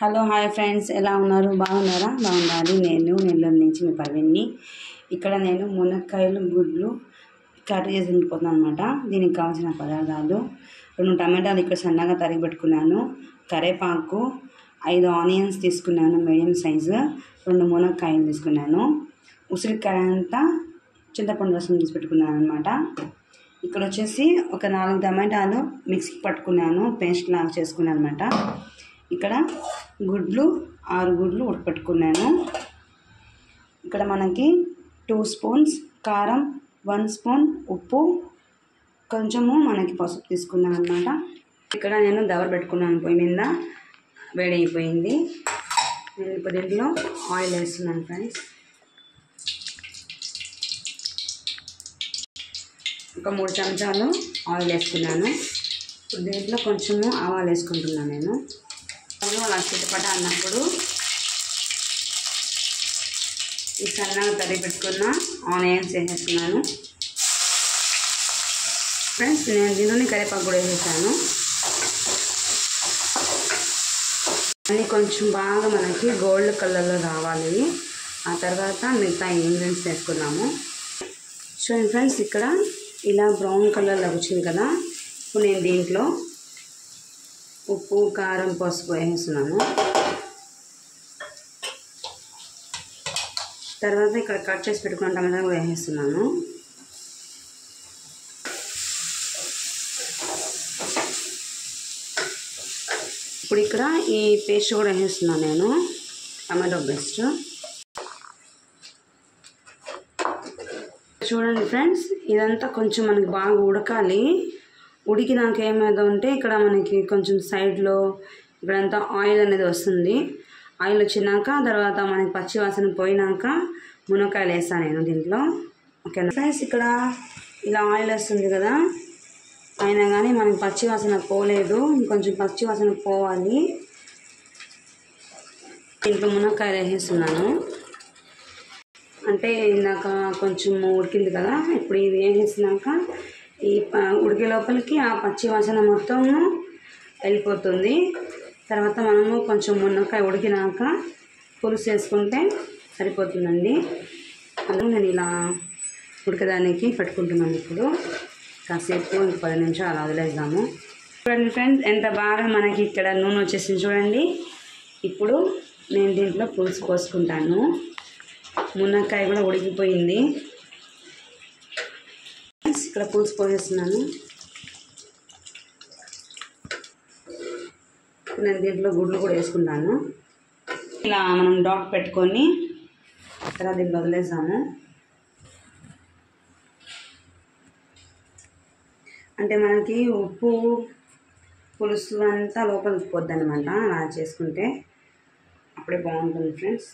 Hello hi friends, ఎలా ఉన్నారు? బాగున్నారా? బాగున్నారు. నేను నెల్లూరు నుంచి మీ పర్వీన్ని. ఇక్కడ నేను మునక్కాయలు గుడ్లు కర్రీ చేసి ఉండిపోతున్నాను అనమాట. దీనికి కావాల్సిన పదార్థాలు: 2 టమాటాలు ఇక్కడ సన్నగా తరిగి పెట్టుకున్నాను, కరివేపాకు, 5 ఆనియన్స్ తీసుకున్నాను మీడియం సైజు, 2 మునక్కాయలు తీసుకున్నాను, ఉసిరికాయ అంతా చింతపండు రసం తీసి పెట్టుకున్నాను అనమాట. ఇక్కడ వచ్చేసి ఒక 4 టమాటాలు మిక్సీకి పట్టుకున్నాను, పేస్ట్ లాగా చేసుకున్నాను అనమాట. ఇక్కడ గుడ్లు 6 గుడ్లు ఉడకపెట్టుకున్నాను. ఇక్కడ మనకి 2 స్పూన్స్ కారం, 1 స్పూన్ ఉప్పు, కొంచెము మనకి పసుపు తీసుకున్నాను అనమాట. ఇక్కడ నేను దవర పెట్టుకున్నాను, పొయ్యి మీద వేడి అయిపోయింది. నేను ఇప్పుడు దీంట్లో ఆయిల్ వేస్తున్నాను ఫ్రెండ్స్. ఒక 3 చెంచాలు ఆయిల్ వేసుకున్నాను. ఇప్పుడు దీంట్లో కొంచెము ఆవాలు వేసుకుంటున్నాను నేను. అలా చిటపట అన్నప్పుడు ఈ సన్నగా తరిగి పెట్టుకున్న ఆనియన్స్ వేసేస్తున్నాను ఫ్రెండ్స్. నేను దీనిలోని కరివేపాకు కూడా వేసేసాను. అన్నీ కొంచెం బాగా మనకి గోల్డ్ కలర్లో రావాలి. ఆ తర్వాత మిగతా ఇంగ్రీడియంట్స్ వేసుకున్నాము. చూడండి ఫ్రెండ్స్, ఇక్కడ ఇలా బ్రౌన్ కలర్లో వచ్చింది కదా. ఇప్పుడు నేను దీంట్లో ఉప్పు, కారం, పసుపు వేసేస్తున్నాను. తర్వాత ఇక్కడ కట్ చేసి పెట్టుకున్న టమాటా కూడా వేసేస్తున్నాను. ఇప్పుడు ఇక్కడ ఈ పేస్ట్ కూడా వేసేస్తున్నాను నేను, టమాటో పేస్ట్. చూడండి ఫ్రెండ్స్, ఇదంతా కొంచెం మనకి బాగా ఉడకాలి. ఉడికినాక ఏమైందంటే ఇక్కడ మనకి కొంచెం సైడ్లో ఇక్కడంతా ఆయిల్ అనేది వస్తుంది. ఆయిల్ వచ్చినాక తర్వాత మనకి పచ్చి వాసన పోయినాక మునక్కాయలు వేస్తాను నేను దీంట్లో. ఓకేనా ఫ్రెండ్స్, ఇక్కడ ఇలా ఆయిల్ వస్తుంది కదా, అయినా కానీ మనకి పచ్చి వాసన పోలేదు, ఇంకొంచెం పచ్చి వాసన పోవాలి. దీంట్లో మునక్కాయలు వేసేస్తున్నాను. అంటే ఇందాక కొంచెం ఉడికింది కదా, ఇప్పుడు ఇది వేసేసినాక ఈ ఉడికే లోపలికి ఆ పచ్చి వాసన మొత్తము వెళ్ళిపోతుంది. తర్వాత మనము కొంచెం మునక్కాయ ఉడికినాక పులుసు వేసుకుంటే సరిపోతుందండి. అందులో నేను ఇలా ఉడకడానికి పెట్టుకుంటున్నాను. ఇప్పుడు కాసేపు 10 నిమిషాలు అలా వదిలేద్దాము. చూడండి ఫ్రెండ్స్, ఎంత బాగా మనకి ఇక్కడ నూనె వచ్చేసింది చూడండి. ఇప్పుడు నేను దీంట్లో పులుసు పోసుకుంటాను. మునక్కాయ కూడా ఉడికిపోయింది. ఇక్కడ పులుసు పోసేస్తున్నాను. నేను దీంట్లో గుడ్లు కూడా వేసుకుంటాను. ఇలా మనం డాట్ పెట్టుకొని తర్వాత దీన్ని వదిలేసాము. అంటే మనకి ఉప్పు పులుసు అంతా లోపలికి పోద్ది అనమాట. అలా చేసుకుంటే అప్పుడే బాగుంటుంది ఫ్రెండ్స్.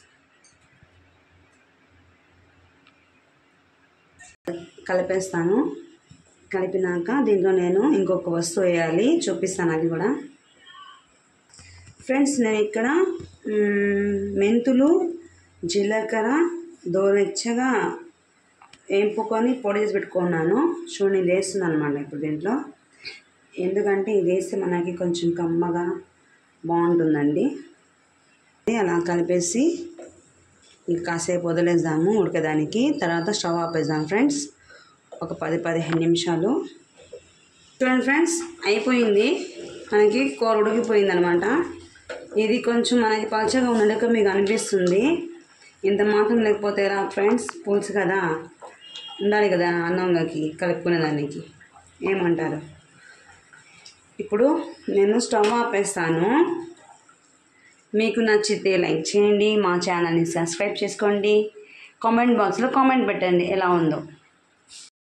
కలిపేస్తాను. కలిపినాక దీంట్లో నేను ఇంకొక వస్తువు వేయాలి, చూపిస్తాను అది కూడా. ఫ్రెండ్స్, నేను ఇక్కడ మెంతులు, జీలకర్ర దోరెచ్చగా వేపుకొని పొడి చేసి పెట్టుకున్నాను. చూడండి, ఇది వేస్తున్నాను అనమాట ఇప్పుడు దీంట్లో. ఎందుకంటే ఇది వేస్తే మనకి కొంచెం కమ్మగా బాగుంటుందండి. అలా కలిపేసి ఇంకా కాసేపు వదిలేద్దాము ఉడకడానికి. తర్వాత స్టవ్ ఆపేద్దాం ఫ్రెండ్స్, ఒక 10-15 నిమిషాలు. చూడండి ఫ్రెండ్స్, అయిపోయింది. మనకి కూర ఉడికిపోయింది అనమాట. ఇది కొంచెం మనకి పలచగా ఉన్నట్టుగా మీకు అనిపిస్తుంది. ఇంత మాత్రం లేకపోతే రా ఫ్రెండ్స్, పులుసు కదా, ఉండాలి కదా అన్నంలోకి కలుపుకునే దానికి. ఏమంటారు? ఇప్పుడు నేను స్టవ్ ఆపేస్తాను. మీకు నచ్చితే లైక్ చేయండి, మా ఛానల్ని సబ్స్క్రైబ్ చేసుకోండి, కామెంట్ బాక్స్లో కామెంట్ పెట్టండి ఎలా ఉందో.